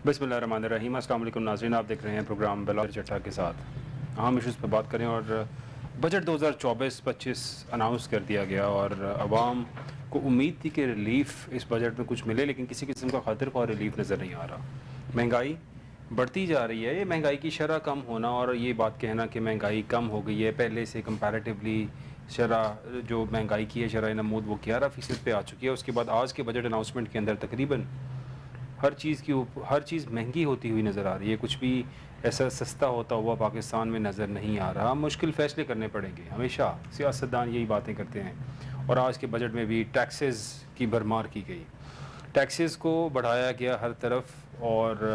بسم اللہ الرحمن الرحیم۔ السلام علیکم ناظرین، آپ دیکھ رہے ہیں پروگرام بلال چٹھا کے ساتھ اہم ایشوز پہ بات کریں۔ اور بجٹ 2024-25 اناؤنس کر دیا گیا اور عوام کو امید تھی کہ ریلیف اس بجٹ میں کچھ ملے، لیکن کسی قسم کا خاطر خواہ ریلیف نظر نہیں آ رہا۔ مہنگائی بڑھتی جا رہی ہے۔ یہ مہنگائی کی شرح کم ہونا اور یہ بات کہنا کہ مہنگائی کم ہو گئی ہے، پہلے سے کمپیریٹیولی شرح جو مہنگائی کی ہے شرح نمود وہ 11% پہ آ چکی ہے۔ اس کے بعد آج کے بجٹ اناؤنسمنٹ کے اندر تقریباً ہر چیز مہنگی ہوتی ہوئی نظر آ رہی ہے۔ کچھ بھی ایسا سستا ہوتا ہوا پاکستان میں نظر نہیں آ رہا۔ مشکل فیصلے کرنے پڑیں گے، ہمیشہ سیاستدان یہی باتیں کرتے ہیں۔ اور آج کے بجٹ میں بھی ٹیکسز کی بھرمار کی گئی، ٹیکسز کو بڑھایا گیا ہر طرف۔ اور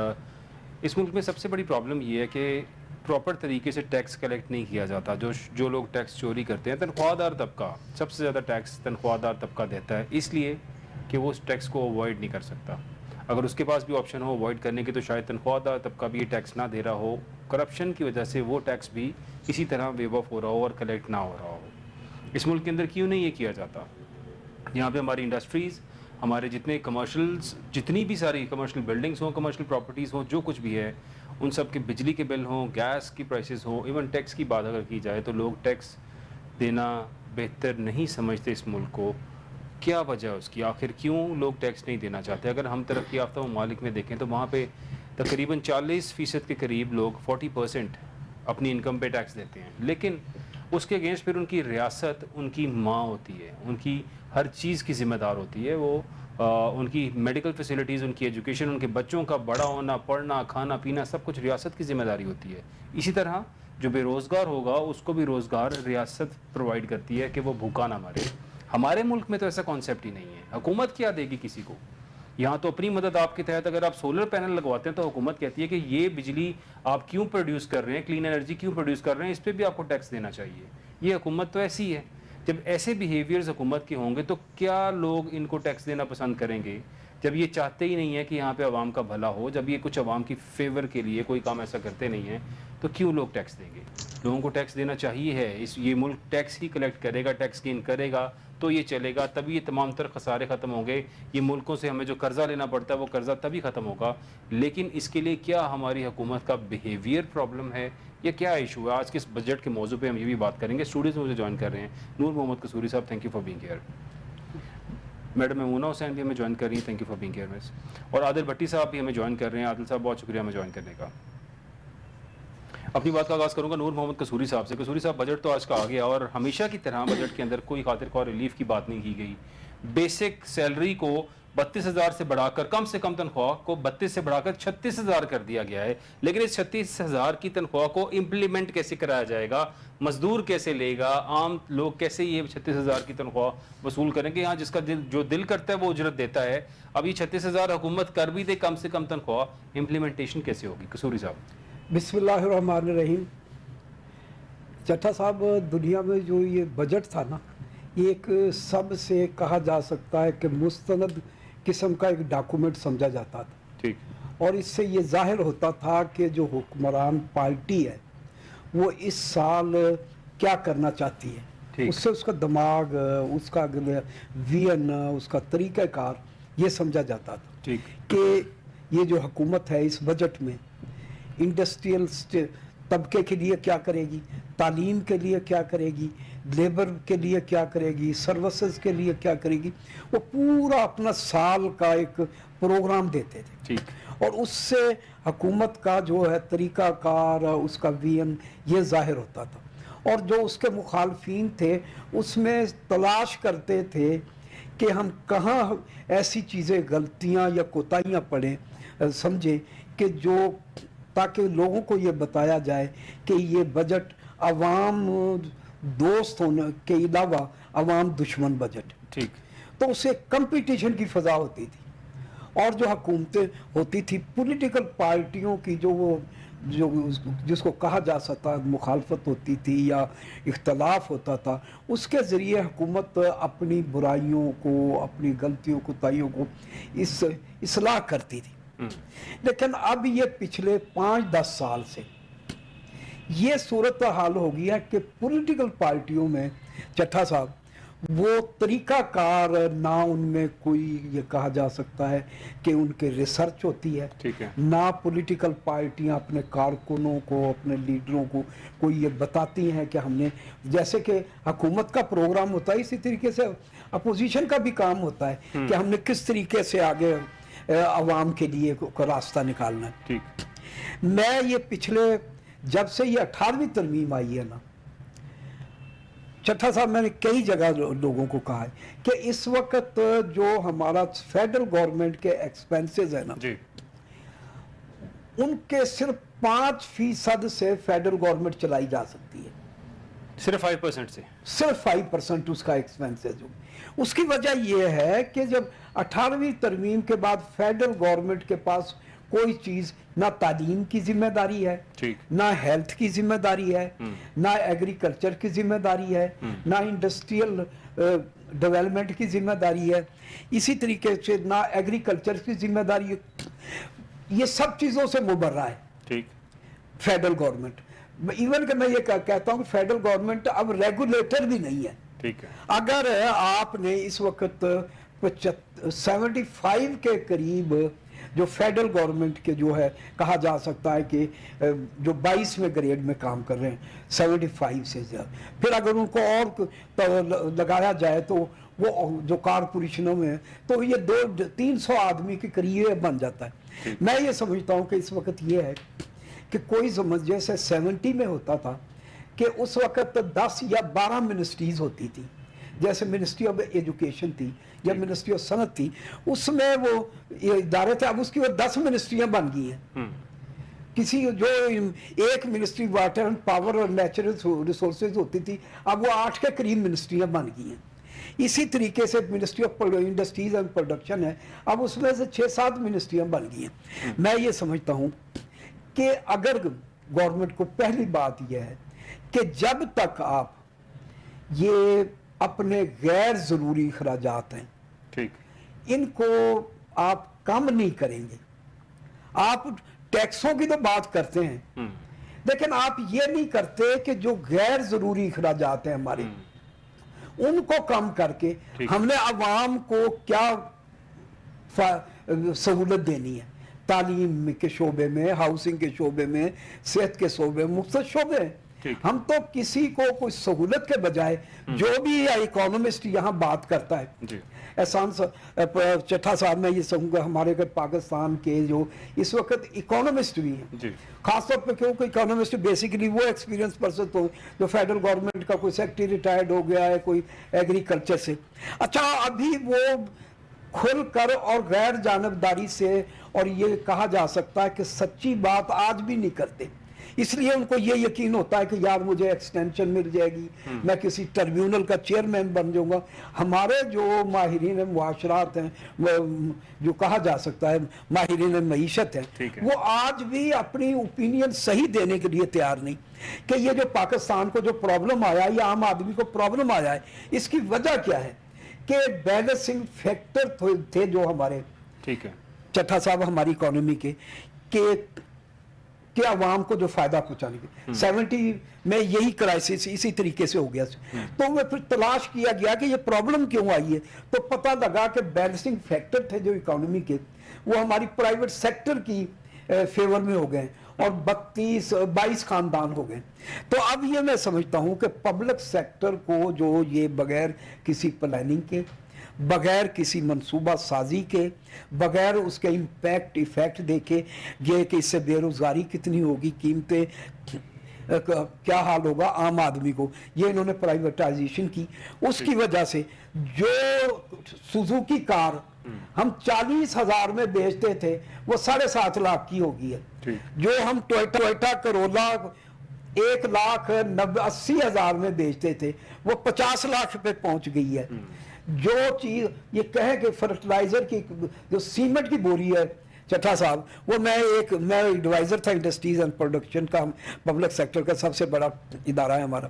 اس ملک میں سب سے بڑی پرابلم یہ ہے کہ پراپر طریقے سے ٹیکس کلیکٹ نہیں کیا جاتا۔ جو لوگ ٹیکس چوری کرتے ہیں، تنخواہ دار طبقہ سب سے زیادہ ٹیکس تنخواہ دار طبقہ دیتا ہے، اس لیے کہ وہ اس ٹیکس کو اوائڈ نہیں کر سکتا۔ اگر اس کے پاس بھی آپشن ہو اوائڈ کرنے کی تو شاید تنخواہ دار طبقہ بھی یہ ٹیکس نہ دے رہا ہو، کرپشن کی وجہ سے وہ ٹیکس بھی اسی طرح ویو آف ہو رہا ہو اور کلیکٹ نہ ہو رہا ہو۔ اس ملک کے اندر کیوں نہیں یہ کیا جاتا؟ یہاں پہ ہماری انڈسٹریز، ہمارے جتنی بھی ساری کمرشل بلڈنگز ہوں، کمرشل پراپرٹیز ہوں، جو کچھ بھی ہے، ان سب کے بجلی کے بل ہوں، گیس کی پرائسز ہوں، ایون ٹیکس کی بات اگر کی جائے تو لوگ ٹیکس دینا بہتر نہیں سمجھتے اس ملک کو۔ کیا وجہ ہے اس کی؟ آخر کیوں لوگ ٹیکس نہیں دینا چاہتے؟ اگر ہم ترقی یافتہ ممالک میں دیکھیں تو وہاں پہ تقریباً 40% کے قریب لوگ 40% اپنی انکم پہ ٹیکس دیتے ہیں، لیکن اس کے اگینسٹ پھر ان کی ریاست ان کی ماں ہوتی ہے، ان کی ہر چیز کی ذمہ دار ہوتی ہے۔ وہ ان کی میڈیکل فیسلٹیز، ان کی ایجوکیشن، ان کے بچوں کا بڑا ہونا، پڑھنا، کھانا پینا، سب کچھ ریاست کی ذمہ داری ہوتی ہے۔ اسی طرح جو بے روزگار ہوگا اس کو بھی روزگار ریاست پرووائڈ کرتی ہے کہ وہ بھوکا نہ مرے۔ ہمارے ملک میں تو ایسا کانسیپٹ ہی نہیں ہے۔ حکومت کیا دے گی کسی کو؟ یہاں تو اپنی مدد آپ کے تحت اگر آپ سولر پینل لگواتے ہیں تو حکومت کہتی ہے کہ یہ بجلی آپ کیوں پروڈیوس کر رہے ہیں، کلین انرجی کیوں پروڈیوس کر رہے ہیں، اس پہ بھی آپ کو ٹیکس دینا چاہیے۔ یہ حکومت تو ایسی ہے۔ جب ایسے بیہیویئرز حکومت کے ہوں گے تو کیا لوگ ان کو ٹیکس دینا پسند کریں گے؟ جب یہ چاہتے ہی نہیں ہے کہ یہاں پہ عوام کا بھلا ہو، جب یہ کچھ عوام کی فیور کے لیے کوئی کام ایسا کرتے نہیں ہیں، تو کیوں لوگ ٹیکس دیں گے؟ لوگوں کو ٹیکس دینا چاہیے ہے۔ یہ ملک ٹیکس ہی کلیکٹ کرے گا، ٹیکس گین کرے گا تو یہ چلے گا، تبھی یہ تمام تر خسارے ختم ہوں گے۔ یہ ملکوں سے ہمیں جو قرضہ لینا پڑتا ہے وہ قرضہ تبھی ختم ہوگا۔ لیکن اس کے لیے کیا ہماری حکومت کا بیہیویئر پرابلم ہے یا کیا ایشو ہے؟ آج کے اس بجٹ کے موضوع پہ ہم یہ بھی بات کریں گے۔ اسٹوڈیوز میں مجھے جوائن کر رہے ہیں نور Muhammad Kasuri sahab, thank you for being here. Madam Maimoona Hussain بھی ہمیں جوائن کر رہی ہیں، thank you for being here miss. اور عادل بھٹی صاحب بھی ہمیں جوائن کر رہے ہیں۔ عادل صاحب بہت شکریہ ہمیں جوائن کرنے کا۔ اپنی بات کا آغاز کروں گا نور محمد قصوری صاحب سے۔ قصوری صاحب، بجٹ تو آج کا آ گیا اور ہمیشہ کی طرح بجٹ کے اندر کوئی خاطر خواہ ریلیف کی بات نہیں کی گئی۔ بیسک سیلری کو 32,000 سے بڑھا کر، کم سے کم تنخواہ کو 32 سے بڑھا کر 36,000 کر دیا گیا ہے، لیکن اس 36,000 کی تنخواہ کو امپلیمنٹ کیسے کرایا جائے گا؟ مزدور کیسے لے گا؟ عام لوگ کیسے یہ 36,000 کی تنخواہ وصول کریں گے؟ ہاں، جس کا جو دل کرتا ہے وہ اجرت دیتا ہے۔ اب یہ 36,000 حکومت کر بھی دے کم سے کم تنخواہ، امپلیمنٹیشن کیسے ہوگی؟ قصوری صاحب۔ بسم اللہ الرحمن الرحیم۔ چٹھا صاحب، دنیا میں جو یہ بجٹ تھا نا، یہ ایک سب سے کہا جا سکتا ہے کہ مستند قسم کا ایک ڈاکومنٹ سمجھا جاتا تھا، ٹھیک۔ اور اس سے یہ ظاہر ہوتا تھا کہ جو حکمران پارٹی ہے وہ اس سال کیا کرنا چاہتی ہے، اس سے اس کا دماغ، اس کا وین، اس کا طریقہ کار یہ سمجھا جاتا تھا ٹھیک کہ یہ جو حکومت ہے اس بجٹ میں انڈسٹریل طبقے کے لیے کیا کرے گی، تعلیم کے لیے کیا کرے گی، لیبر کے لیے کیا کرے گی، سروسز کے لیے کیا کرے گی۔ وہ پورا اپنا سال کا ایک پروگرام دیتے تھے، ٹھیک۔ اور اس سے حکومت کا جو ہے طریقہ کار، اس کا وین یہ ظاہر ہوتا تھا۔ اور جو اس کے مخالفین تھے اس میں تلاش کرتے تھے کہ ہم کہاں ایسی چیزیں، غلطیاں یا کوتاہیاں پڑیں، سمجھیں کہ جو، تاکہ لوگوں کو یہ بتایا جائے کہ یہ بجٹ عوام دوست ہونے کے علاوہ عوام دشمن بجٹ۔ ٹھیک۔ تو اسے کمپٹیشن کی فضا ہوتی تھی، اور جو حکومتیں ہوتی تھی پولیٹیکل پارٹیوں کی، جو جس کو کہا جا سکتا مخالفت ہوتی تھی یا اختلاف ہوتا تھا، اس کے ذریعے حکومت اپنی برائیوں کو، اپنی غلطیوں کوتاہیوں کو اصلاح کرتی تھی۔ لیکن اب یہ پچھلے 5-10 سال سے یہ صورتحال ہو گیا کہ پولیٹیکل پارٹیوں میں، چٹھا صاحب، वो तरीका कार ना उनमें कोई ये कहा जा सकता है कि उनके रिसर्च होती है, ठीक है। ना पॉलिटिकल पार्टियां अपने कारकुनों को, अपने लीडरों को कोई ये बताती हैं कि हमने, जैसे कि हुकूमत का प्रोग्राम होता है इसी तरीके से अपोजिशन का भी काम होता है कि हमने किस तरीके से आगे अवाम के लिए को रास्ता निकालना है। ठीक। मैं ये पिछले, जब से ये 18वीं तरमीम आई है ना, चट्टा साहब, मैंने कई जगह लोगों को कहा है कि इस वक्त जो हमारा फेडरल गवर्नमेंट के एक्सपेंसेस है ना जी। उनके सिर्फ 5% से फेडरल गवर्नमेंट चलाई जा सकती है, सिर्फ 5% से, सिर्फ 5% उसका एक्सपेंसेस हो। उसकी वजह यह है कि जब 18वीं तरमीम के बाद फेडरल गवर्नमेंट के पास कोई चीज, ना तालीम की जिम्मेदारी है, ठीक। ना हेल्थ की जिम्मेदारी है, ना एग्रीकल्चर की जिम्मेदारी है, ना इंडस्ट्रियल डेवलपमेंट की जिम्मेदारी है, इसी तरीके से ना एग्रीकल्चर की जिम्मेदारी है, ये सब चीजों से मुबर्रा है ठीक। Federal government. इवन कि मैं ये कहता हूँ कि फेडरल गवर्नमेंट अब रेगुलेटर भी नहीं है। ठीक है। अगर आपने इस वक्त 75 के करीब जो फेडरल गवर्नमेंट के जो है कहा जा सकता है कि जो 22वें ग्रेड में काम कर रहे हैं 75 से ज़्यादा, फिर अगर उनको और लगाया जाए तो वो जो कारपोरेशनों में तो ये 200-300 आदमी के करीब बन जाता है। मैं ये समझता हूँ कि इस वक्त ये है कि कोई समझ जैसे 70 में होता था कि उस वक्त 10 या 12 मिनिस्ट्रीज होती थी, जैसे मिनिस्ट्री ऑफ एजुकेशन थी या मिनिस्ट्री ऑफ सनत थी, उसमें वो ये इदारे थे। अब उसकी वो 10 मिनिस्ट्रियां बन गई हैं। किसी जो एक मिनिस्ट्री वाटर एंड पावर और नेचुरल रिसोर्सेज होती थी, अब वो 8 के करीब मिनिस्ट्रियां बन गई हैं। इसी तरीके से ministry of industries and production है, अब उसमें से 6-7 मिनिस्ट्रियां बन गई हैं। मैं ये समझता हूँ कि अगर गवर्नमेंट को पहली बात यह है कि जब तक आप ये अपने गैर ज़रूरी अखराजात हैं, ठीक, इनको आप कम नहीं करेंगे। आप टैक्सों की तो बात करते हैं, लेकिन आप ये नहीं करते कि जो गैर ज़रूरी अखराजात हैं हमारे, उनको कम करके हमने अवाम को क्या सहूलत देनी है। तालीम के शोबे में, हाउसिंग के शोबे में, सेहत के शोबे में, मुख्तलिफ शोबे हैं। हम तो किसी को कोई सहूलत के बजाय, जो भी इकोनॉमिस्ट यहाँ बात करता है, एहसान चट्टा साहब, मैं ये कहूँगा हमारे पाकिस्तान के जो इस वक्त इकोनॉमिस्ट भी हैं, खासतौर पर क्योंकि इकोनॉमिस्ट बेसिकली वो एक्सपीरियंस पर्सन तो जो फेडरल गवर्नमेंट का कोई सेक्रेटरी रिटायर्ड हो गया है, कोई एग्रीकल्चर से, अच्छा अभी वो खुल कर और गैर जानबदारी से, और ये कहा जा सकता है कि सच्ची बात आज भी नहीं करते। इसलिए उनको ये यकीन होता है कि यार मुझे एक्सटेंशन मिल जाएगी, मैं किसी ट्रिब्यूनल का चेयरमैन बन जाऊंगा। हमारे जो माहिरीन मुआशरात हैं, जो कहा जा सकता है माहिरीन मईशत हैं, वो आज भी अपनी ओपिनियन सही देने के लिए तैयार नहीं कि ये जो पाकिस्तान को जो प्रॉब्लम आया, ये आम आदमी को प्रॉब्लम आया है, इसकी वजह क्या है कि बैलेंसिंग फैक्टर थे जो हमारे, ठीक है चट्टा साहब, हमारी इकोनॉमी के अवाम को जो फायदा पहुंचाने के 70 में यही क्राइसिस इसी तरीके से हो गया। तो वो फिर तलाश किया गया कि ये प्रॉब्लम क्यों आई है, तो पता लगा कि बैलेंसिंग फैक्टर थे जो इकोनॉमी के, वो हमारी प्राइवेट सेक्टर की फेवर में हो गए और 22 खानदान हो गए। तो अब ये मैं समझता हूँ कि पब्लिक सेक्टर को जो ये बगैर किसी प्लानिंग के, बगैर किसी मंसूबा साजी के, बगैर उसके इफेक्ट देखे ये कि इससे बेरोज़गारी कितनी होगी, कीमतें क्या हाल होगा आम आदमी को, ये इन्होंने प्राइवेटाइजेशन की। उसकी वजह से जो सुजुकी कार हम 40,000 में बेचते थे वो 7.5 लाख की हो गई है। जो हम टोयोटा करोला 1,80,000 में बेचते थे वो 50 लाख पे पहुंच गई है। जो चीज ये कहे कि फर्टिलाइजर की जो सीमेंट की बोरी है चट्टा साहब, वो मैं एडवाइजर था इंडस्ट्रीज एंड प्रोडक्शन का, पब्लिक सेक्टर का सबसे बड़ा इदारा है हमारा,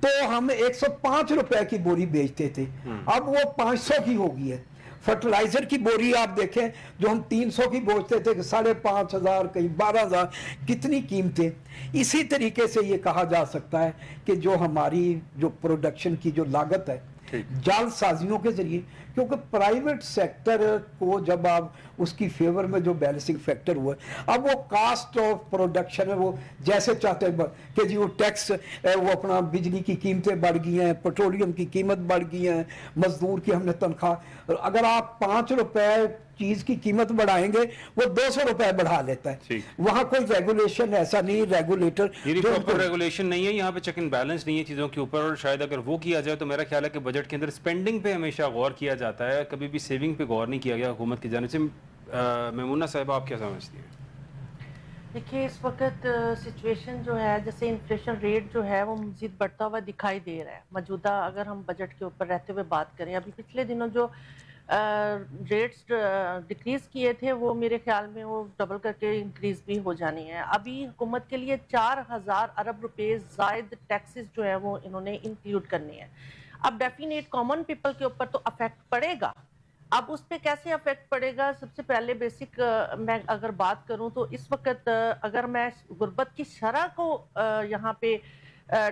तो हम 105 रुपए की बोरी बेचते थे, अब वो 500 की हो गई है। फर्टिलाइजर की बोरी आप देखें जो हम 300 की बेचते थे, 5,500 कहीं 12,000, कितनी कीमतें। इसी तरीके से ये कहा जा सकता है कि जो हमारी जो प्रोडक्शन की जो लागत है जालसाजियों के जरिए, क्योंकि प्राइवेट सेक्टर को जब आप उसकी फेवर में जो बैलेंसिंग फैक्टर हुआ, अब वो कास्ट ऑफ प्रोडक्शन है, वो जैसे चाहते हैं कि जी वो टैक्स, वो अपना बिजली की कीमतें बढ़ गई हैं, पेट्रोलियम की कीमत बढ़ गई है, मजदूर की हमने तनख्वाह, अगर आप 5 रुपए चीज की कीमत बढ़ाएंगे वो 200 रुपए बढ़ा लेता है। वहां कोई रेगुलेशन ऐसा नहीं, रेगुलेटर प्रॉपर रेगुलेशन नहीं है, यहाँ पे चेक एंड बैलेंस नहीं है चीज़ों के ऊपर, और शायद अगर वो किया जाए तो मेरा ख्याल है कि बजट के अंदर स्पेंडिंग पे हमेशा गौर किया जाता है, कभी भी सेविंग पे गौर नहीं किया गया हुकूमत की जानिब से। मेमुना साहिबा, आप क्या समझती हैं? देखिए, इस वक्त सिचुएशन जो है, जैसे इन्फ्लेशन रेट जो है वो मज़ीद बढ़ता हुआ दिखाई दे रहा है मौजूदा। अगर हम बजट के ऊपर रहते हुए बात करें, अभी पिछले दिनों जो रेट्स डिक्रीज़ किए थे वो मेरे ख्याल में वो डबल करके इंक्रीज़ भी हो जानी है। अभी हुकूमत के लिए 4000 अरब रुपए ज़ायद टैक्सेस जो है वो इन्होंने इंक्लूड करने हैं। अब डेफिनेट कॉमन पीपल के ऊपर तो अफेक्ट पड़ेगा। अब उस पे कैसे अफेक्ट पड़ेगा? सबसे पहले बेसिक मैं अगर बात करूं तो इस वक्त अगर मैं गुर्बत की शरह को यहाँ पे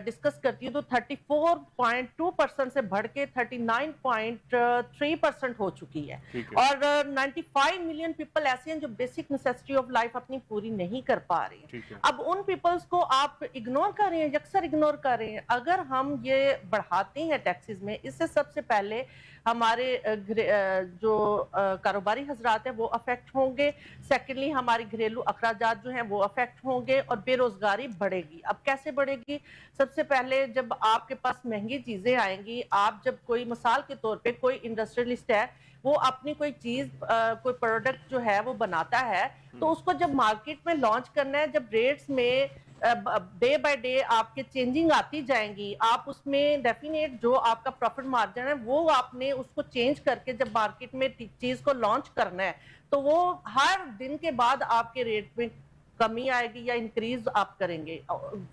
डिस्कस करती हूँ तो 34.2% से बढ़ के 39.3% हो चुकी है। और 95 मिलियन पीपल ऐसे हैं जो बेसिक नेसेसिटी ऑफ लाइफ अपनी पूरी नहीं कर पा रहे हैं। अब उन पीपल्स को आप इग्नोर कर रहे हैं, अक्सर इग्नोर कर रहे हैं। अगर हम ये बढ़ाते हैं टैक्सेस में, इससे सबसे पहले हमारे जो कारोबारी हजरात हैं वो अफेक्ट होंगे, सेकेंडली हमारी घरेलू अखराजात जो हैं वो अफेक्ट होंगे और बेरोजगारी बढ़ेगी। अब कैसे बढ़ेगी? सबसे पहले जब आपके पास महंगी चीजें आएंगी, आप जब कोई मिसाल के तौर पे कोई इंडस्ट्रियलिस्ट है, वो अपनी कोई चीज कोई प्रोडक्ट जो है वो बनाता है, तो उसको जब मार्केट में लॉन्च करना है, जब रेट्स में डे बाय डे आपके चेंजिंग आती जाएंगी, आप उसमें डेफिनेट जो आपका प्रॉफिट मार्जिन है वो आपने उसको चेंज करके जब मार्केट में चीज को लॉन्च करना है, तो वो हर दिन के बाद आपके रेट में कमी आएगी या इंक्रीज आप करेंगे।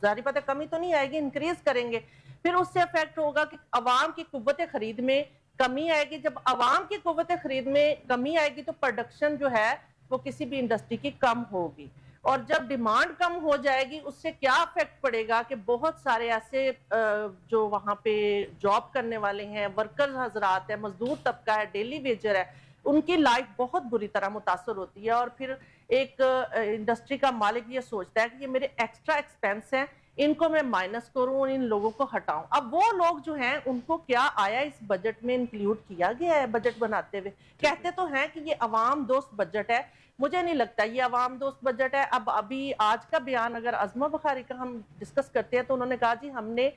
जारी बात है, कमी तो नहीं आएगी, इंक्रीज करेंगे। फिर उससे अफेक्ट होगा कि अवाम की कुव्वत खरीद में कमी आएगी। जब अवाम की कुव्वत खरीद में कमी आएगी तो प्रोडक्शन जो है वो किसी भी इंडस्ट्री की कम होगी, और जब डिमांड कम हो जाएगी उससे क्या इफेक्ट पड़ेगा कि बहुत सारे ऐसे जो वहाँ पे जॉब करने वाले हैं, वर्कर्स हजरात है, मजदूर तबका है, डेली वेजर है, उनकी लाइफ बहुत बुरी तरह मुतासर होती है। और फिर एक इंडस्ट्री का मालिक ये सोचता है कि ये मेरे एक्स्ट्रा एक्सपेंस हैं, इनको मैं माइनस करूं, इन लोगों को हटाऊं। अब वो लोग जो हैं उनको क्या आया इस बजट में इंक्लूड किया गया है? बजट बनाते हुए कहते तो हैं कि ये अवाम दोस्त बजट है, मुझे नहीं लगता ये अवाम दोस्त बजट है। अब अभी आज का बयान अगर अज़मा बुखारी का हम डिस्कस करते हैं तो उन्होंने कहा जी हमने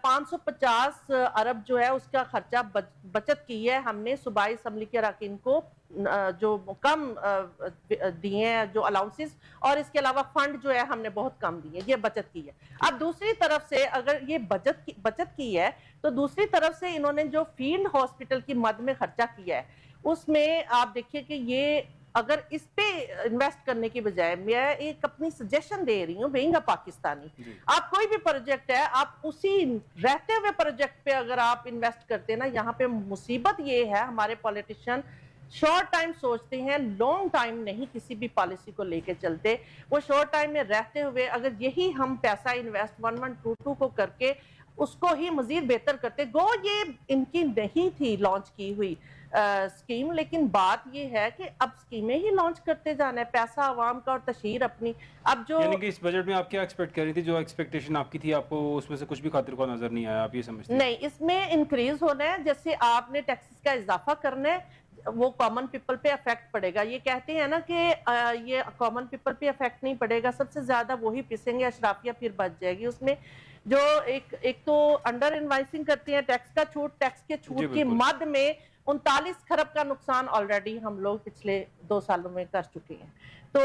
550 अरब जो है उसका खर्चा बचत की है हमने सूबाई असम्बली के अरकान को जो कम दिए हैं जो अलाउंसेस, और इसके अलावा फंड जो है हमने बहुत कम दिए, ये बचत की है। अब दूसरी तरफ से अगर ये बचत की है तो दूसरी तरफ से इन्होंने जो फील्ड हॉस्पिटल की मद में खर्चा किया है उसमें आप देखिए कि ये अगर इस पे इन्वेस्ट करने की बजाय मैं एक अपनी सजेशन दे रही हूँ, बीइंग अ पाकिस्तानी, आप कोई भी प्रोजेक्ट है आप उसी रहते हुए प्रोजेक्ट पे अगर आप इन्वेस्ट करते हैं ना, यहाँ पे मुसीबत ये है हमारे पॉलिटिशियन शॉर्ट टाइम सोचते हैं, लॉन्ग टाइम नहीं किसी भी पॉलिसी को लेके चलते। वो शॉर्ट टाइम में रहते हुए अगर यही हम पैसा इन्वेस्ट 1122 को करके उसको ही मजीद बेहतर करते, गो ये इनकी नहीं थी लॉन्च की हुई स्कीम, लेकिन बात ये है कि अब स्कीमें ही लॉन्च करते जाना है, पैसा आवाम का और तशहीर अपनी। अब जो यानी कि इस बजट में आप क्या एक्सपेक्ट कर रही थी? जो एक्सपेक्टेशन आपकी थी आपको उसमें से कुछ भी खातिर को नजर नहीं आया, आप ये समझते हैं? नहीं, इसमें इंक्रीज होना है, जैसे आपने टैक्सेस का इजाफा करना है, वो कॉमन पीपल पे अफेक्ट पड़ेगा। ये कहते हैं ना कि ये कॉमन पीपल पे अफेक्ट नहीं पड़ेगा, सबसे ज्यादा वही पिसेंगे, अशराफिया फिर बच जाएगी। उसमें जो एक तो अंडर इनवाइसिंग करते हैं, टैक्स का छूट, टैक्स के छूट की मद में 39 खरब का नुकसान ऑलरेडी हम लोग पिछले 2 सालों में कर चुके हैं। तो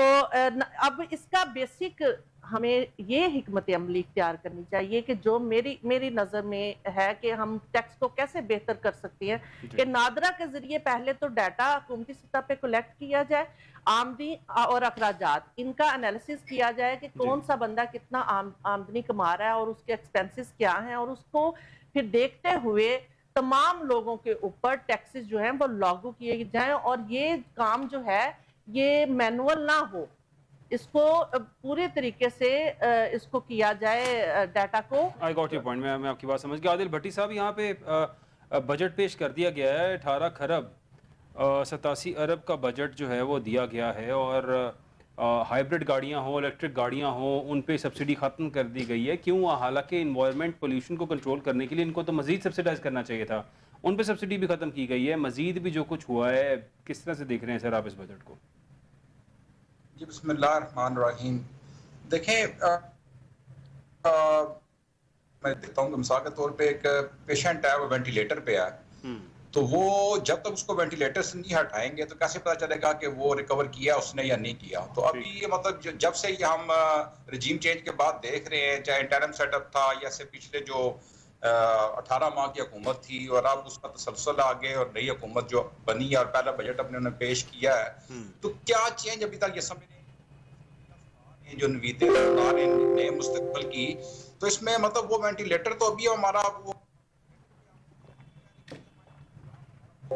अब इसका बेसिक हमें ये हिकमत अमली इख्तियार करनी चाहिए कि जो मेरी नज़र में है कि हम टैक्स को कैसे बेहतर कर सकते हैं, कि नादरा के जरिए पहले तो डाटा हुकूमती सतह पे कलेक्ट किया जाए, आमदनी और अखराजात इनका एनालिसिस किया जाए कि कौन सा बंदा कितना आमदनी कमा रहा है और उसके एक्सपेंसेस क्या हैं, और उसको फिर देखते हुए तमाम लोगों के ऊपर टैक्सेस जो हैं वो लागू किए जाएं, और ये काम जो है ये मैनुअल ना हो, इसको पूरे तरीके से इसको किया जाए डाटा को। आई गॉट योर पॉइंट, मैं आपकी बात समझ गया। आदिल भट्टी साहब, यहाँ पे بجٹ پیش کر دیا گیا ہے. 18 کھرب 87 ارب کا بجٹ جو ہے وہ دیا گیا ہے, اور ہائیبرڈ گاڑیاں ہوں, الیکٹرک گاڑیاں ہوں, ان پہ سبسڈی ختم کر دی گئی ہے. کیوں؟ حالانکہ انوائرمنٹ پولیوشن کو کنٹرول کرنے کے لیے ان کو تو مزید سبسڈائز کرنا چاہیے تھا, ان پہ سبسڈی بھی ختم کی گئی ہے. مزید بھی جو کچھ ہوا ہے, کس طرح سے دیکھ رہے ہیں سر آپ اس بجٹ کو؟ جی بسم اللہ الرحمن الرحیم. دیکھیں میں دیکھتا ہوں کہ مثال کے طور پہ ایک پیشنٹ ہے, وہ وینٹیلیٹر پہ ہے, تو وہ جب تک اس کو وینٹیلیٹر سے نہیں ہٹائیں گے تو کیسے پتا چلے گا کہ وہ ریکور کیا اس نے یا نہیں کیا؟ تو ابھی یہ مطلب جب سے یہ ہم رجیم چینج کے بعد دیکھ رہے ہیں, چاہے انٹرم سیٹ اپ تھا یا سے پچھلے جو 18 ماہ کی حکومت تھی, اور اب اس کا تسلسل آگے اور نئی حکومت جو بنی ہے اور پہلا بجٹ اپنے انہوں نے پیش کیا ہے, تو کیا چینج ابھی تک یہ سمجھ نہیں جو نویدیں بتا رہے ہیں نئے مستقبل کی. تو اس میں مطلب وہ وینٹیلیٹر تو ابھی ہمارا وہ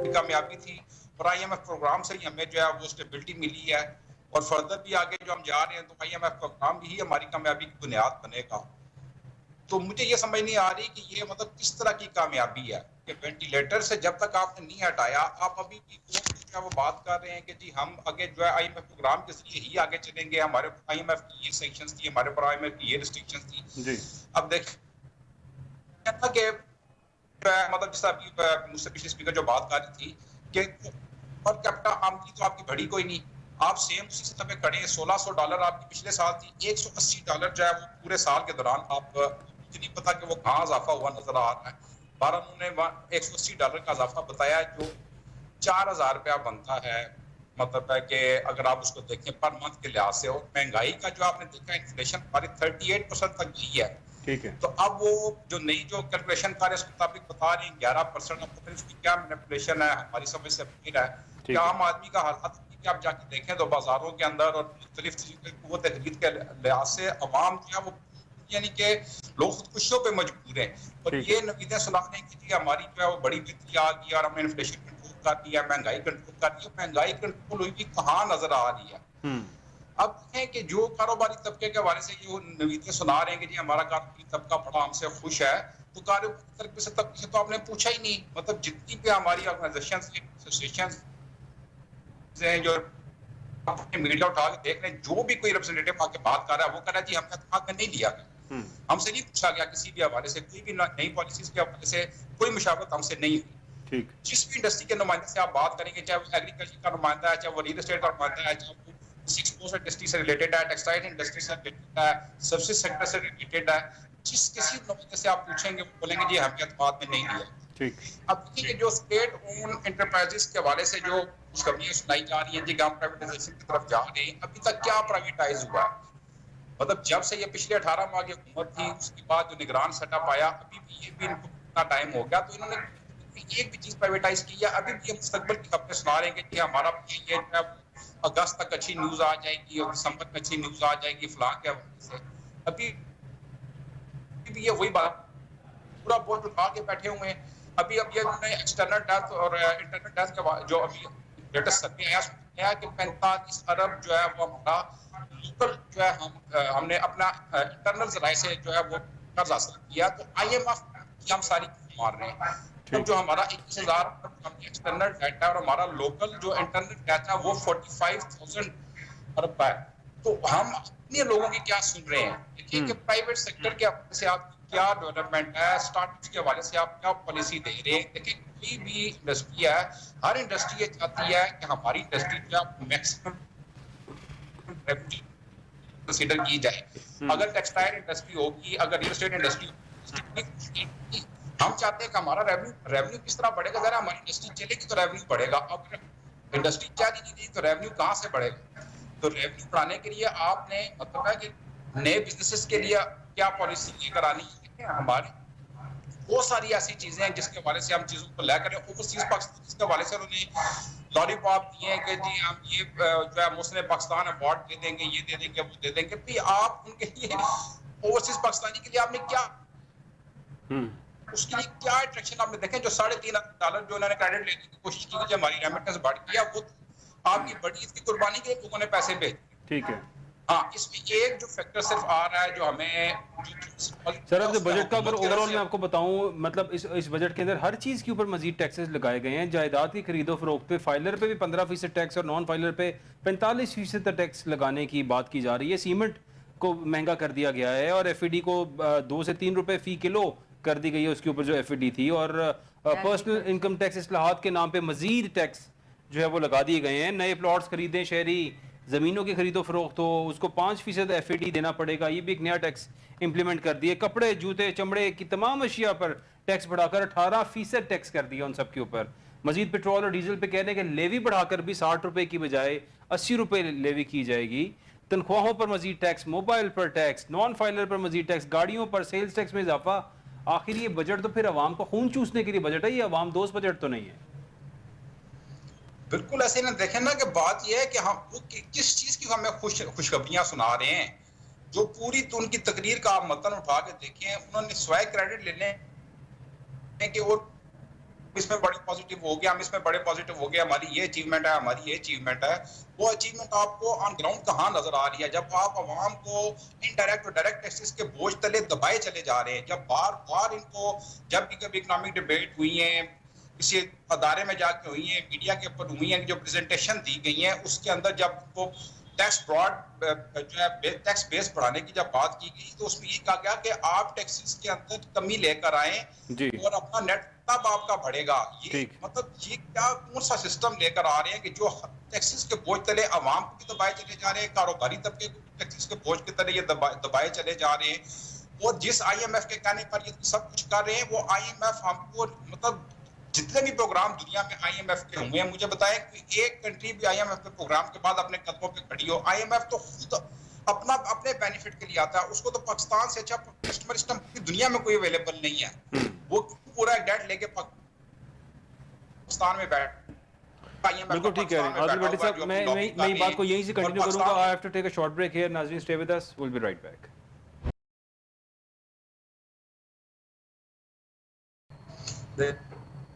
کامیابی تھی, اور آئی ایم ایف پروگرام سے ہی ہمیں جو ہے وہ اسٹیبلٹی ملی ہے, اور فردر بھی آگے جو ہم جا رہے ہیں تو آئی ایم ایف پروگرام ہی ہماری کامیابی کی بنیاد بنے گا. تو مجھے یہ سمجھ نہیں آ رہی کہ یہ مطلب کس طرح کی کامیابی ہے کہ وینٹیلیٹر سے جب تک آپ نے نہیں ہٹایا, آپ ابھی بھی وہ بات کر رہے ہیں کہ جی ہم آگے جو ہے آئی ایم ایف پروگرام کے ذریعے ہی آگے چلیں گے, ہمارے آئی ایم ایف کی یہ سینکشنز تھی, ہمارے پر آئی ایم ایف کی یہ ریسٹرکشنز تھی. اب دیکھ کہ مطلب جس طرح مجھ سے پچھلے اسپیکر جو بات کر رہی تھی کہ پر کیپٹا آمدنی تو آپ کی بڑی کوئی نہیں, آپ سیم اسی سطح پہ کھڑے ہیں. $1600 آپ کی پچھلے سال تھی, $180 جو ہے وہ پورے سال کے دوران آپ مجھے نہیں پتا کہ وہ کہاں اضافہ ہوا نظر آ رہا ہے. بارہ انہوں نے $180 کا اضافہ بتایا ہے, جو $4000 بنتا ہے. مطلب ہے کہ اگر آپ اس کو دیکھیں پر منتھ کے لحاظ سے, اور مہنگائی کا جو آپ نے دیکھا انفلیشن ہماری 38% تک گئی ہے. ٹھیک ہے, تو اب وہ جو نئی جو کیلکولیشن کر رہے ہیں اس کے مطابق بتا رہی ہیں 11%. اب پتہ نہیں اس کی کیا مینیپولیشن ہے, ہماری سمجھ سے باہر ہے. کہ عام آدمی کا حالات کہ آپ جا کے دیکھیں تو بازاروں کے اندر اور مختلف قوت خرید کے لحاظ سے عوام جو ہے وہ یعنی کہ لوگ خودکشیوں پہ مجبور ہیں, اور یہ نویدیں سنانے کی جی ہماری جو ہے وہ بڑی بہتری آ گئی اور ہم نے انفلیشن کنٹرول کر دیا, مہنگائی کنٹرول کر دی. مہنگائی کنٹرول ہوئی بھی کہاں نظر آ رہی ہے؟ اب دیکھیں کہ جو کاروباری طبقے کے حوالے سے جو نویدیں سنا رہے ہیں کہ جی ہمارا کاروباری طبقہ بڑا ہم سے خوش ہے, تو کاروباری طبقے سے تو آپ نے پوچھا ہی نہیں. مطلب جتنی بھی ہماری آرگنائزیشنز ایسوسیشنز ہیں جو میڈیا اٹھا کے دیکھ رہے ہیں, جو بھی کوئی ریپرزینٹیٹو آ کے بات کر رہا ہے وہ کہہ رہا ہے جی ہم نے اتفاق میں نہیں لیا گیا, ہم سے نہیں پوچھا گیا کسی بھی حوالے سے, کوئی بھی نئی پالیسیز کے حوالے سے کوئی مشاورت ہم سے نہیں ہوئی. جس بھی انڈسٹری کے نمائندے سے آپ بات کریں گے, چاہے وہ ایگریکلچر کا نمائندہ ہے, چاہے وہ ریل اسٹیٹ کا نمائندہ ہے, چاہے وہ ایکسپورٹ انڈسٹری سے ریلیٹڈ ہے, ٹیکسٹائل انڈسٹری سے ریلیٹڈ ہے, سروسز سیکٹر سے ریلیٹڈ ہے, جس کسی نمائندے سے آپ پوچھیں گے وہ بولیں گے جی ہم نے اعتماد میں نہیں لیا. اب دیکھیے کہ جو اسٹیٹ اون انٹرپرائزز کے حوالے سے جو خوشخبریاں سنائی جا رہی ہیں جی ہم پرائیویٹائزیشن کی طرف جا رہے ہیں, ابھی تک کیا پرائیویٹائز ہوا ہے؟ مطلب جب سے یہ پچھلے 18 ماہ کی حکومت تھی, اس کے بعد جو نگران سیٹ اپ آیا, ابھی بھی یہ بھی ان کو اتنا ٹائم ہو گیا تو انہوں نے ایک بھی چیز پرائیویٹائز کی ہے. ابھی بھی یہ مستقبل کی خبریں سنا رہے ہیں کہ جی ہمارا یہ اگست تک اچھی نیوز آ جائے گی اور دسمبر میں اچھی نیوز آ جائے گی فلاں کے حوالے سے. ابھی بھی یہ وہی بات پورا بوجھ اٹھا کے بیٹھے ہوئے ہیں. ابھی اب یہ ایکسٹرنل ڈیتھ اور انٹرنل ڈیتھ کا جو ابھی لیٹسٹ سروے آیا کہ 45 ارب جو ہے وہ ہمارا لوکل جو ہے ہم نے اپنا انٹرنل ذرائع سے جو ہے وہ قرض حاصل کیا. تو آئی ایم ایف کی ہم ساری مار رہے ہیں, تو جو ہمارا 21,000 ایکسٹرنل ڈیٹ ہے اور ہمارا لوکل جو انٹرنل ڈیٹ ہے وہ 45,000 ارب ہے. تو ہم اپنے لوگوں کی کیا سن رہے ہیں؟ دیکھیے کہ پرائیویٹ سیکٹر کے حوالے سے آپ کیا ڈیولپمنٹ ہے, اسٹارٹ اپس کے حوالے سے آپ کیا پالیسی دے رہے ہیں. دیکھیں کوئی بھی انڈسٹری ہے, ہر انڈسٹری یہ چاہتی ہے کہ ہماری انڈسٹری جو ہے میکسیمم کنسیڈر کی جائے. اگر ٹیکسٹائل انڈسٹری ہوگی, اگر ریل اسٹیٹ انڈسٹری ہوگی, ہم چاہتے ہیں کہ ہمارا ریونیو کس طرح بڑھے گا. اگر ہماری انڈسٹری چلے گی تو ریونیو بڑھے گا. اب انڈسٹری چل ہی نہیں رہی تو ریونیو کہاں سے بڑھے گا؟ تو ریونیو بڑھانے کے لیے آپ نے مطلب ہے کہ نئے بزنسز کے لیے کیا پالیسی لے کر آنی ہے. ہماری بہت ساری ایسی چیزیں ہیں جس کے حوالے سے ہم چیزوں کو لے کر اوورسیز پاکستان کے حوالے سے انہوں نے لالی پاپ دیے ہیں کہ جی ہم یہ جو ہے مسلم پاکستان ایوارڈ دے دیں گے, یہ دے دیں گے, وہ دے دیں گے. بھی آپ ان کے لیے اوورسیز پاکستانی کے لیے آپ نے کیا اس کے لیے کیا اٹریکشن آپ نے دیکھیں. جو $3.5 ارب جو انہوں نے کریڈٹ لینے کی کوشش کی, جو ہماری ریمیٹنس بڑھ گیا, وہ آپ کی بڑی عید کی قربانی کے لیے لوگوں نے پیسے بھیجے. ٹھیک ہے, हाँ, इसमें एक जो फैक्टर सिर्फ आ रहा है जो हमें सर अब जो बजट का अगर ओवरऑल मैं आपको बताऊं, मतलब इस बजट के अंदर हर चीज़ के ऊपर मजीद टैक्सेस लगाए गए हैं। जायदाद की खरीदो फरोख्त पे फाइलर पे भी 15% टैक्स और नॉन फाइलर पे 45% टैक्स लगाने की बात की जा रही है। सीमेंट को महंगा कर दिया गया है और एफईडी को 2 से 3 रुपए फी किलो कर दी गई है उसके ऊपर जो एफईडी थी। और पर्सनल इनकम टैक्स इस्लाहात के नाम पे मजीद टैक्स जो है वो लगा दिए गए हैं। नए प्लॉट्स खरीदें, शहरी ज़मीनों की खरीदो फरोख्त हो, उसको 5% एफईडी देना पड़ेगा। ये भी एक नया टैक्स इंप्लीमेंट कर दिए। कपड़े, जूते, चमड़े की तमाम अशिया पर टैक्स बढ़ाकर 18% टैक्स कर दिया उन सब के ऊपर। मजीद पेट्रोल और डीजल पे कहने के लेवी बढ़ाकर भी 60 रुपए की बजाय 80 रुपए लेवी की जाएगी। तनख्वाहों पर मजीद टैक्स, मोबाइल पर टैक्स, नॉन फाइलर पर मजीद टैक्स, गाड़ियों पर सेल्स टैक्स में इजाफा। आखिर ये बजट तो फिर अवाम का खून चूसने के लिए बजट है, ये अवाम दोस्त बजट तो नहीं है। बिल्कुल ऐसे ना देखें ना कि बात यह है कि हम किस चीज की हमें खुशखबरियां सुना रहे हैं। जो पूरी तो उनकी तकरीर का आप मतन उठा के देखें, उन्होंने स्वयं क्रेडिट लेने कि और इसमें बड़े पॉजिटिव हो गया, हम इसमें बड़े पॉजिटिव हो गया, हमारी ये अचीवमेंट है, हमारी ये अचीवमेंट है। वो अचीवमेंट आपको ऑन ग्राउंड कहाँ नजर आ रही है? जब आप अवाम को इनडायरेक्ट और डायरेक्ट टैक्सेस के बोझ तले दबाए चले जा रहे हैं। जब बार बार इनको, जब भी कभी इकोनॉमिक डिबेट हुई है, किसी अदारे में जाके हुई है, मीडिया के ऊपर हुई है, जो प्रेजेंटेशन दी गई है उसके अंदर जब वो टैक्स ब्रॉड जो है टैक्स बेस बढ़ाने की जब बात की गई तो उसमें ये कहा गया कि आप टैक्सेस के अंदर कमी लेकर आए और अपना नेट तब आपका बढ़ेगा। ये मतलब ये क्या कौन सा सिस्टम लेकर आ रहे हैं कि जो टैक्सेस के बोझ तले अवाम को भी दबाए चले जा रहे हैं, कारोबारी तबके को टैक्सेस के बोझ के तले ये दबाए चले जा रहे हैं। और जिस IMF के कहने पर ये सब कुछ कर रहे हैं, वो IMF हमको मतलब जितने भी प्रोग्राम दुनिया में IMF के हुए हैं, मुझे बताएं कि एक कंट्री भी IMF के प्रोग्राम के बाद अपने कदमों पे खड़ी हो। IMF तो खुद अपने बेनिफिट के लिए आता है। उसको तो पाकिस्तान से अच्छा कस्टमर सिस्टम पूरी दुनिया में कोई अवेलेबल नहीं है। वो पूरा डेट लेके पाकिस्तान में बैठ। बिल्कुल ठीक कह रहे हैं आदिल भट्टी साहब। मैं ये बात को यहीं से कंटिन्यू करूंगा। I have to take a short break here. नाज़रीन stay with us, will be right back.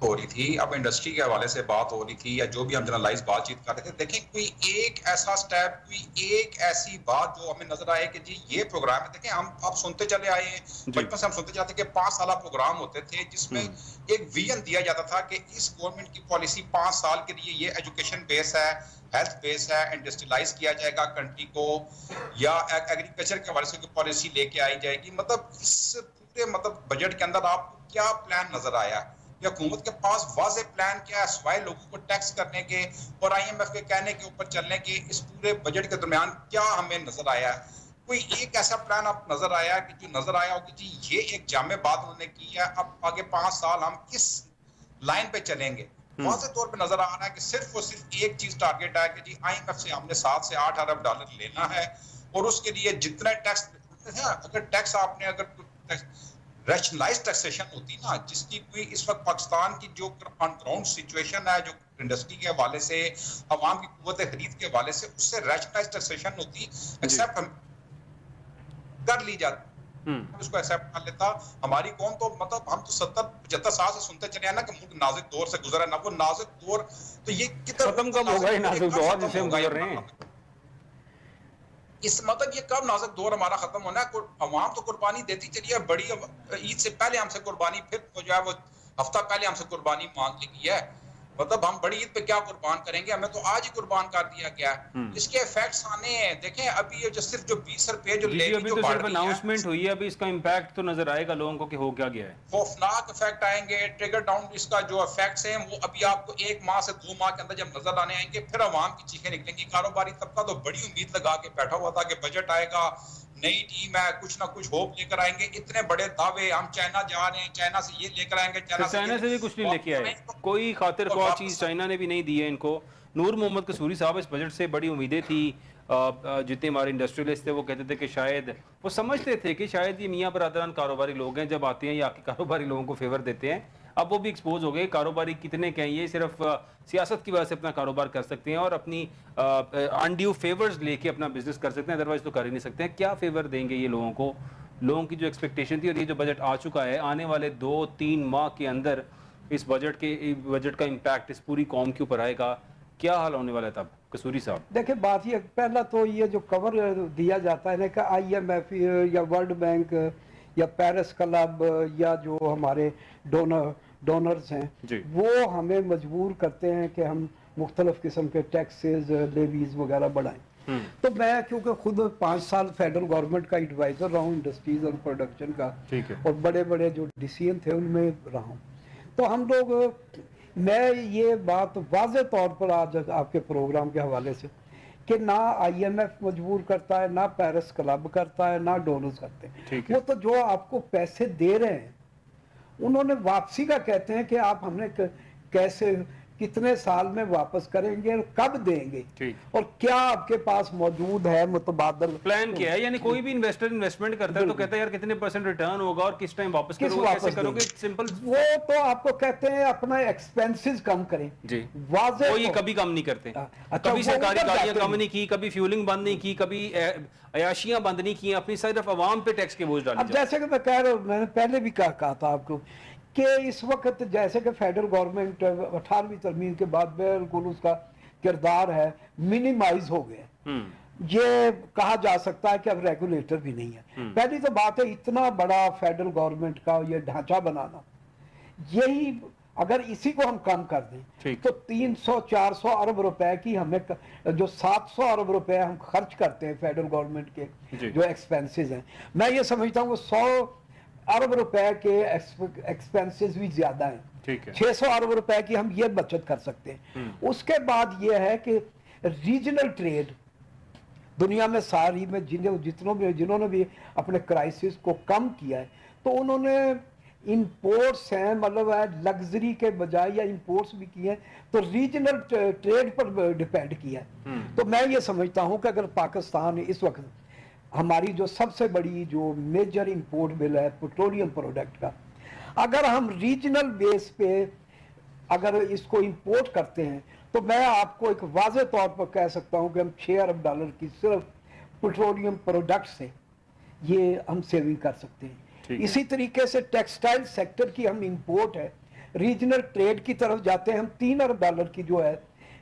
हो रही थी, अब इंडस्ट्री के हवाले से बात हो रही थी या जो भी हम जनरलाइज बातचीत कर रहे थे, देखें कोई एक ऐसा स्टेप, कोई एक ऐसी बात जो हमें नजर आए कि जी ये प्रोग्राम है। देखें हम अब सुनते चले आए हैं, बचपन से हम सुनते जाते कि 5 साल प्रोग्राम होते थे जिसमें एक विजन दिया जाता था कि इस गवर्नमेंट की पॉलिसी 5 साल के लिए ये एजुकेशन बेस है, हेल्थ बेस है, इंडस्ट्रियलाइज किया जाएगा कंट्री को, या एग्रीकल्चर के हवाले से पॉलिसी लेके आई जाएगी। मतलब इस पूरे मतलब बजट के अंदर आपको क्या प्लान नजर आया? या हुकूमत के पास वाज़े प्लान क्या है सिवाय लोगों को टैक्स करने के और IMF के कहने के ऊपर चलने के? इस पूरे बजट के दरमियान क्या हमें नजर आया? कोई एक ऐसा प्लान आप नजर आया कि जो नजर आया हो कि जी ये एक जामे बात उन्होंने की है, अब आगे 5 साल हम किस लाइन पे चलेंगे? वाज़े तौर पे नजर आ रहा है कि सिर्फ और सिर्फ एक चीज टारगेट है कि जी IMF से हमने 7 से 8 अरब डॉलर लेना है और उसके लिए जितने टैक्स, अगर टैक्स आपने अगर रैशनलाइज्ड टैक्सेशन होती ना, जिसकी कोई इस वक्त पाकिस्तान की जो ऑन ग्राउंड सिचुएशन है, जो इंडस्ट्री के हवाले से, अवाम की कुव्वत खरीद के हवाले से, उससे रैशनलाइज्ड टैक्सेशन होती, एक्सेप्ट कर ली जाती, उसको एक्सेप्ट कर लेता। हमारी कौम तो मतलब हम तो 70-75 साल से सुनते चले हैं ना कि मुल्क नाजुक दौर से गुजरा ना। वो नाजुक दौर तो ये खत्म कब होगा? ये नाजुक दौर जिसे हम गुजर रहे हैं, इस मतलब ये कब नाजुक दौर हमारा खत्म होना है? अवाम तो कुर्बानी देती चली है, बड़ी ईद से पहले हमसे कुर्बानी, फिर जो है वो हफ्ता पहले हमसे कुर्बानी मांग ली है। मतलब हम बड़ी ईद पे क्या कुर्बान करेंगे? हमें तो आज ही कुर्बान कर दिया गया। इसके इफेक्ट्स आने हैं। देखें अभी ये जो सिर्फ जो 20 रुपए जो लेवी जो सिर्फ अनाउंसमेंट हुई है, अभी इसका इम्पैक्ट तो नजर आएगा लोगों को कि हो क्या गया है। खौफनाक इफेक्ट आएंगे, ट्रिगर डाउन इसका जो इफेक्ट्स हैं वो अभी आपको 1 माह से 2 माह के अंदर जब नजर आने आएंगे, फिर अवाम की चीखें निकलेंगी। कारोबारी तबका तो बड़ी उम्मीद लगा के बैठा हुआ था कि बजट आएगा, नई टीम है, कुछ ना कुछ होप लेकर आएंगे। इतने बड़े दावे, हम चाइना जा रहे हैं, चाइना से ये लेकर आएंगे, चाइना से भी कुछ नहीं लेके आए, कोई खातिर ख्वाह चीज चाइना ने भी नहीं दी है इनको। नूर मोहम्मद कसूरी साहब, इस बजट से बड़ी उम्मीदें थी। जितने हमारे इंडस्ट्रियलिस्ट थे वो कहते थे कि शायद वो समझते थे कि शायद ये मियाँ बरादरान कारोबारी लोग हैं, जब आते हैं ये आके कारोबारी लोगों को फेवर देते हैं। अब वो भी एक्सपोज हो गए। कारोबारी कितने कहें, ये सिर्फ सियासत की वजह से अपना कारोबार कर सकते हैं और अपनी अनड्यू फेवर्स लेके अपना बिजनेस कर सकते हैं, अदरवाइज तो कर ही नहीं सकते हैं। क्या फेवर देंगे ये लोगों को? लोगों की जो एक्सपेक्टेशन थी और ये जो बजट आ चुका है, आने वाले 2-3 माह के अंदर इस बजट का इम्पैक्ट इस पूरी कौम के ऊपर आएगा। क्या हाल होने वाला है तब? कसूरी साहब? देखिए बात ये, पहला तो ये जो कवर दिया जाता है ना कि IMF या वर्ल्ड बैंक या पेरिस क्लब या जो हमारे डोनर्स हैं जी। वो हमें मजबूर करते हैं कि हम मुख्तलिफ किस्म के टैक्सेस लेवीज वगैरह बढ़ाएं। तो मैं क्योंकि खुद 5 साल फेडरल गवर्नमेंट का एडवाइज़र रहा हूँ इंडस्ट्रीज और प्रोडक्शन का, ठीक है। और बड़े बड़े जो डिसीजन थे उनमें रहा हूँ, तो हम लोग, मैं ये बात वाज़े तौर पर आज आपके प्रोग्राम के हवाले से कि ना IMF मजबूर करता है, ना पेरिस क्लब करता है, ना डोनर्स करते हैं। ठीक है। वो तो जो आपको पैसे दे रहे हैं उन्होंने वापसी का कहते हैं कि आप हमने कैसे कितने साल में वापस करेंगे और कब देंगे, ठीक। और क्या आपके पास मौजूद है मुतबादल प्लान क्या है? यानी कोई भी इन्वेस्टर इन्वेस्टमेंट करता है तो कहता है यार कितने % रिटर्न होगा और किस टाइम वापस करोगे, कैसे करोगे? सिंपल। वो तो आपको कहते हैं अपना एक्सपेंसेस कम करें जी। वाज़े वो ये कभी कम नहीं करते। अच्छा, कभी वो सरकारी ऊपर गाड़ियां जाते कम हैं। नहीं की, कभी फ्यूलिंग बंद नहीं की, कभी अयाशियां बंद नहीं की, अपनी सिर्फ अवाम पे टैक्स के बोझ डाले अब जैसे कि मैं कह रहा हूँ, मैंने पहले भी कहा था आपको कि इस वक्त जैसे कि फेडरल गवर्नमेंट 18वीं तरमीम के बाद बिल्कुल उसका किरदार है मिनिमाइज हो गया। ये कहा जा सकता है कि अब रेगुलेटर भी नहीं है। पहली तो बात है, इतना बड़ा फेडरल गवर्नमेंट का ये ढांचा बनाना, यही अगर इसी को हम कम कर दें तो 300-400 अरब रुपए की हमें, जो 700 अरब रुपए हम खर्च करते हैं फेडरल गवर्नमेंट के जो एक्सपेंसेस हैं, मैं ये समझता हूँ 100 अरब रुपए के एक्सपेंसेस भी ज्यादा हैं। ठीक है। 600 अरब रुपए की हम ये बचत कर सकते हैं। उसके बाद ये है कि रीजनल ट्रेड दुनिया में सारी में जिन्होंने भी अपने क्राइसिस को कम किया है, तो उन्होंने इंपोर्ट्स हैं, मतलब है लग्जरी के बजाय, या इंपोर्ट्स भी किए हैं, तो रीजनल ट्रेड पर डिपेंड किया है। तो मैं ये समझता हूँ कि अगर पाकिस्तान इस वक्त हमारी जो सबसे बड़ी जो मेजर इंपोर्ट बिल है पेट्रोलियम प्रोडक्ट का, अगर हम रीजनल बेस पे अगर इसको इंपोर्ट करते हैं तो मैं आपको एक वाज़े तौर पर कह सकता हूं कि हम 6 अरब डॉलर की सिर्फ पेट्रोलियम प्रोडक्ट से ये हम सेविंग कर सकते हैं। इसी तरीके से टेक्सटाइल सेक्टर की हम इंपोर्ट है, रीजनल ट्रेड की तरफ जाते हैं, हम 3 अरब डॉलर की जो है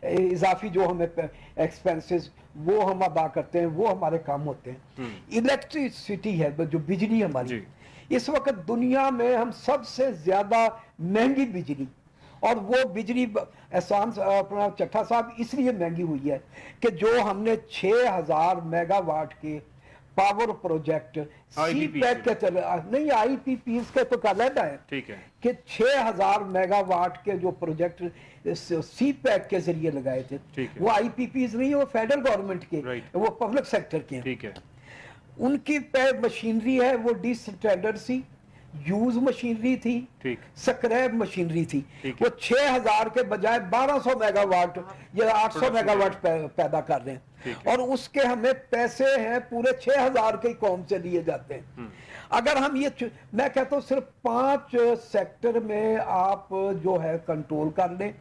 इजाफी जो हमें एक्सपेंसेस वो हम अदा करते हैं, वो हमारे काम होते हैं। इलेक्ट्रिसिटी है जो बिजली हमारी, इस वक्त दुनिया में हम सबसे ज्यादा महंगी बिजली, और वो बिजली एहसान अपना चट्टा साहब इसलिए महंगी हुई है कि जो हमने 6000 मेगावाट के पावर प्रोजेक्ट सी पैक के चले नहीं, IPPs के तो अलग है, ठीक है, कि 6000 मेगावाट के जो प्रोजेक्ट सी पैक के जरिए लगाए थे, वो IPPs नहीं, वो फेडरल गवर्नमेंट के, वो पब्लिक सेक्टर के, ठीक है। उनकी मशीनरी है वो डी स्टैंडर्ड सी यूज मशीनरी थी, स्क्रैप मशीनरी थी, वो 6000 के बजाय 1200 मेगावाट या 800 मेगावाट पैदा कर रहे हैं, और उसके हमें पैसे हैं पूरे 6000 के कौम से लिए जाते हैं। अगर हम ये, मैं कहता हूँ सिर्फ 5 सेक्टर में आप जो है कंट्रोल कर लें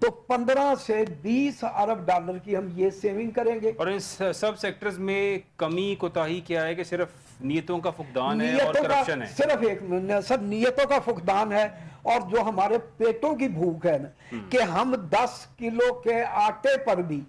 तो 15 से 20 अरब डॉलर की हम ये सेविंग करेंगे। और इन सब सेक्टर्स में कमी कोताही क्या है कि सिर्फ नियतों का फुकदान है और करप्शन है? सिर्फ एक सब नियतों का फुकदान है, और जो हमारे पेटों की भूख है ना, कि हम 10 किलो के आटे पर भी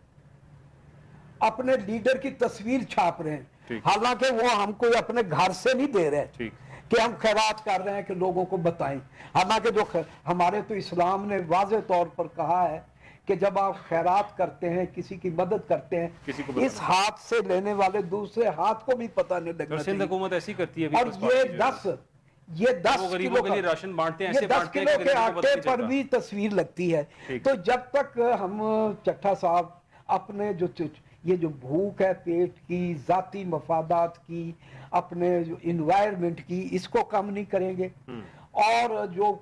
अपने लीडर की तस्वीर छाप रहे हैं, हालांकि वो हमको अपने घर से नहीं दे रहे कि हम खैरात कर रहे हैं कि लोगों को बताएं। हालांकि जो हमारे तो इस्लाम ने वाज़े तौर पर कहा है कि जब आप खैरात करते हैं, किसी की मदद करते हैं, इस हाथ से लेने वाले दूसरे हाथ को भी पता नहीं लगना चाहिए। हुकूमत ऐसी करती है। और ये 10 गरीबों के लिए राशन बांटते हैं, 10 किलो के आटे पर भी तस्वीर लगती है। तो जब तक हम चट्टा साहब अपने ये जो भूख है पेट की, जाती मफादात की, अपने जो इन्वायरमेंट की, इसको कम नहीं करेंगे, और जो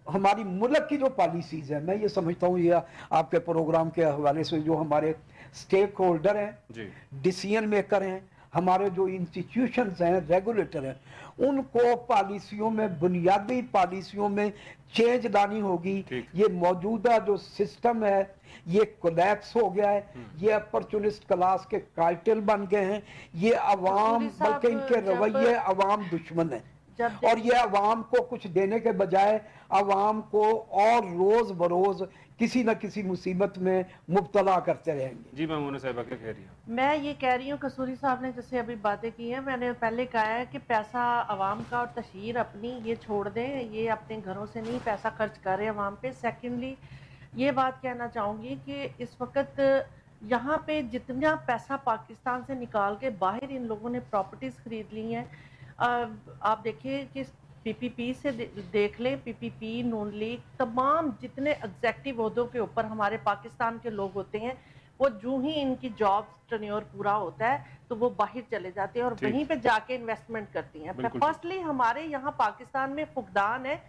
हमारी मुल्क की जो पॉलिसीज है, मैं ये समझता हूँ ये आपके प्रोग्राम के हवाले से जो हमारे स्टेक होल्डर हैं, डिसीजन मेकर हैं, हमारे जो इंस्टीट्यूशंस हैं, रेगुलेटर हैं, उनको पॉलिसियों में, बुनियादी पॉलिसियों में चेंज लानी होगी। ये मौजूदा जो सिस्टम है ये कोलैप्स हो गया है, ये अपॉर्चुनिस्ट क्लास के कार्टेल बन गए हैं, ये अवाम बल्कि इनके रवैये अवाम दुश्मन है। जब और ये अवाम को कुछ देने के बजाय अवाम को और रोज बरोज किसी न किसी मुसीबत में मुब्तला करते रहेंगे। जी मामूना साहिबा क्या कह रही है? मैं ये कह रही हूँ, कसूरी साहब ने जैसे अभी बातें की हैं, मैंने पहले कहा है कि पैसा अवाम का और तशहीर अपनी ये छोड़ दें, ये अपने घरों से नहीं पैसा खर्च कर रहे हैं अवाम पे। सेकेंडली ये बात कहना चाहूँगी कि इस वक्त यहाँ पे जितना पैसा पाकिस्तान से निकाल के बाहर इन लोगों ने प्रॉपर्टीज़ खरीद ली हैं। आप देखिए कि पीपीपी से देख लें, पीपीपी, नून लीग, तमाम जितने एग्जेक्टिव ओहदों के ऊपर हमारे पाकिस्तान के लोग होते हैं, वो जो ही इनकी जॉब टर्न्योर पूरा होता है तो वो बाहर चले जाते हैं और वहीं पे जाके इन्वेस्टमेंट करती हैं। फर्स्टली हमारे यहाँ पाकिस्तान में फुकदान है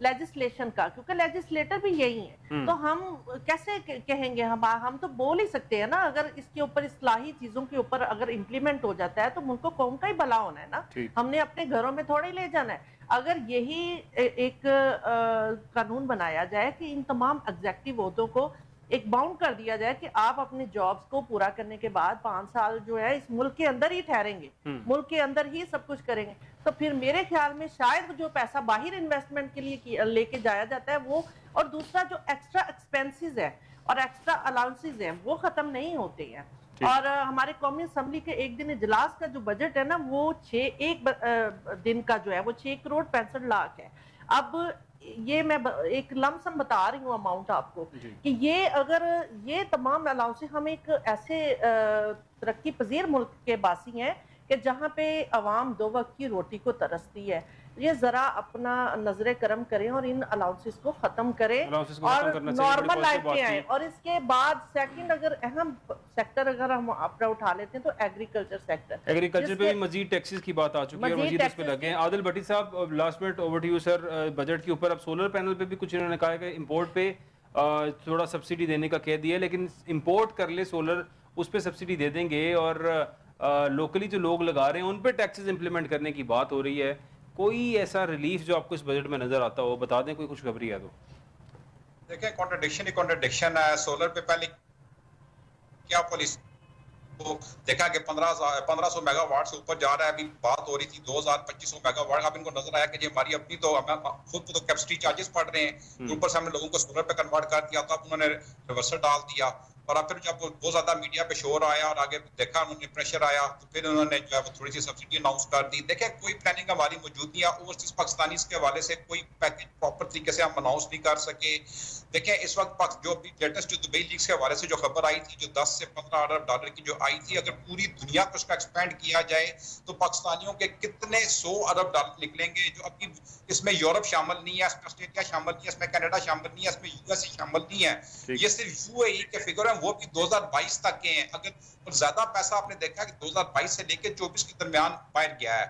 लेजिस्लेशन का, क्योंकि लेजिस्लेटर भी यही है। तो हम कैसे कहेंगे, हम तो बोल ही सकते हैं ना, अगर इसके ऊपर इस्लाही चीजों के ऊपर अगर इम्प्लीमेंट हो जाता है तो मुल्क को कौम का ही भला होना है ना, हमने अपने घरों में थोड़ा ही ले जाना है। अगर यही एक कानून बनाया जाए कि इन तमाम एग्जेक्टिव ओहदों को एक बाउंड कर दिया जाए कि आप अपने जॉब्स को पूरा करने के बाद 5 साल जो है इस मुल्क के अंदर ही ठहरेंगे, मुल्क के अंदर ही सब कुछ करेंगे, तो फिर मेरे ख्याल में शायद जो पैसा बाहर इन्वेस्टमेंट के लिए लेके जाया जाता है वो, और दूसरा जो एक्स्ट्रा एक्सपेंसेस है और एक्स्ट्रा अलाउंसेस हैं वो खत्म नहीं होते हैं। और हमारे कौमी असम्बली के एक दिन इजलास का जो बजट है ना, वो एक दिन का जो है वो 6 करोड़ 65 लाख है। अब ये मैं एक लमसम बता रही हूँ अमाउंट आपको कि ये अगर ये तमाम अलाउंसेस, हम एक ऐसे तरक्की पजीर मुल्क के बासी हैं कि जहाँ पे अवाम 2 वक्त की रोटी को तरसती है। ये जरा अपना नजरे करम करें और इन अलाउंसेस को खत्म करें और नॉर्मल लाइफ पे आए। और इसके बाद सेकंड अगर अहम सेक्टर अगर हम अपना उठा लेते हैं तो एग्रीकल्चर पे भी मजीद टैक्सेस की बात आ चुकी है और मजीद उस पे लगे हैं। आदिल भट्टी साहब, last minute over to you sir, budget के ऊपर अब सोलर पैनल पे भी कुछ इन्होंने कहा है कि इंपोर्ट पे थोड़ा सब्सिडी देने का कह दिया, लेकिन इंपोर्ट कर ले सोलर उस पर सब्सिडी दे देंगे और लोकली जो लोग लगा रहे हैं उन पे टैक्सेस इंप्लीमेंट करने की बात हो रही है। कोई ऐसा रिलीफ जो आपको इस बजट में नजर आता हो बता दें, कोई खुशखबरी है तो? देखिए कॉन्ट्रडिक्शन है। सोलर पे पहले क्या पॉलिसी तो देखा कि 1500 मेगावाट से ऊपर जा रहा है। अभी बात हो रही थी 2500 मेगावाट। अब इनको नजर आया कि ये हमारी अपनी तो खुद तो कैपेसिटी चार्जेस पड़ रहे हैं, ऊपर से हमने लोगों को सोलर पे कन्वर्ट कर दिया, तब उन्होंने रिवर्सल डाल दिया। और अब फिर जब बहुत ज्यादा मीडिया पे शोर आया और आगे देखा उन्होंने प्रेशर आया तो फिर उन्होंने जो है वो थोड़ी सी सब्सिडी अनाउंस कर दी। देखिए कोई प्लानिंग हमारी मौजूद नहीं है, ओवरसीज पाकिस्तानीज के हवाले से कोई पैकेज प्रॉपर तरीके से हम अनाउंस नहीं कर सके। देखिए इस वक्त जो भी लेटेस्ट जो दुबई लीग्स के हवाले से जो खबर आई थी, जो 10 से 15 अरब डॉलर की जो आई थी, अगर पूरी दुनिया को उसका एक्सपेंड किया जाए तो पाकिस्तानियों के कितने 100 अरब डॉलर निकलेंगे। जो अभी इसमें यूरोप शामिल नहीं है, इसमें ऑस्ट्रेलिया शामिल नहीं है, इसमें कनाडा शामिल नहीं है, इसमें यूएसए शामिल नहीं है, ये सिर्फ यूएई के फिगर है, वो भी 2022 तक के हैं। अगर ज्यादा पैसा आपने देखा कि 2022 से लेकर 24 के दरमियान बाहर गया है।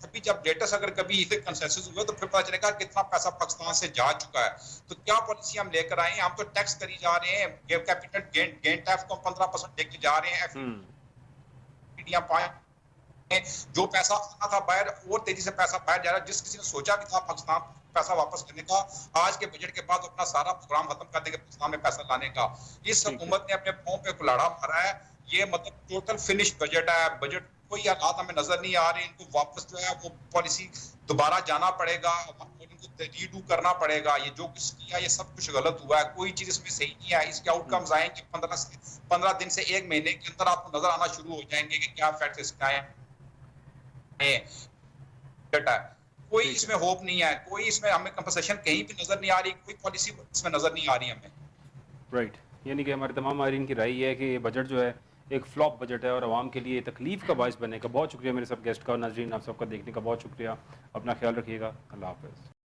अभी जब लेटेस्ट अगर कभी इसे कंसेंसस हुआ तो फिर पता चलेगा कितना पैसा पाकिस्तान से जा चुका है। तो क्या पॉलिसी हम लेकर आए हैं? हम तो टैक्स करी जा रहे हैं, कैपिटल गेन टैक्स को 15% लेके जा रहे हैं, जो पैसा आना था बाहर और तेजी से पैसा बाहर जा रहा है। जिस किसी ने सोचा भी था पाकिस्तान पैसा वापस करने का, आज के बजट के बाद अपना सारा प्रोग्राम खत्म कर देंगे पाकिस्तान में पैसा लाने का। इस हुकूमत ने अपने पांव पे कुल्हाड़ा मारा है। ये मतलब टोटल फिनिश बजट है। बजट कोई हालात हमें नजर नहीं आ रहे। इनको वापस जो है वो पॉलिसी दोबारा जाना पड़ेगा, इनको रीडू करना पड़ेगा। ये जो कुछ किया ये सब कुछ गलत हुआ है, कोई चीज इसमें सही नहीं है। इसके आउटकम्स आएंगे 15 दिन से 1 महीने के अंदर आपको नजर आना शुरू हो जाएंगे कि क्या फैक्ट इसका है। कोई इसमें होप नहीं है, कोई इसमें हमें कंपनसेशन कहीं भी नजर नहीं आ रही, कोई पॉलिसी इसमें नजर नहीं आ रही हमें। राइट, यानी कि हमारे तमाम माहिरीन की राय है कि ये बजट जो है एक फ्लॉप बजट है और आवाम के लिए तकलीफ का बायस बनेगा। बहुत शुक्रिया मेरे सब गेस्ट का और नाज़रीन आप सबका देखने का बहुत शुक्रिया। अपना ख्याल रखिएगा। अल्लाह हाफ़िज़।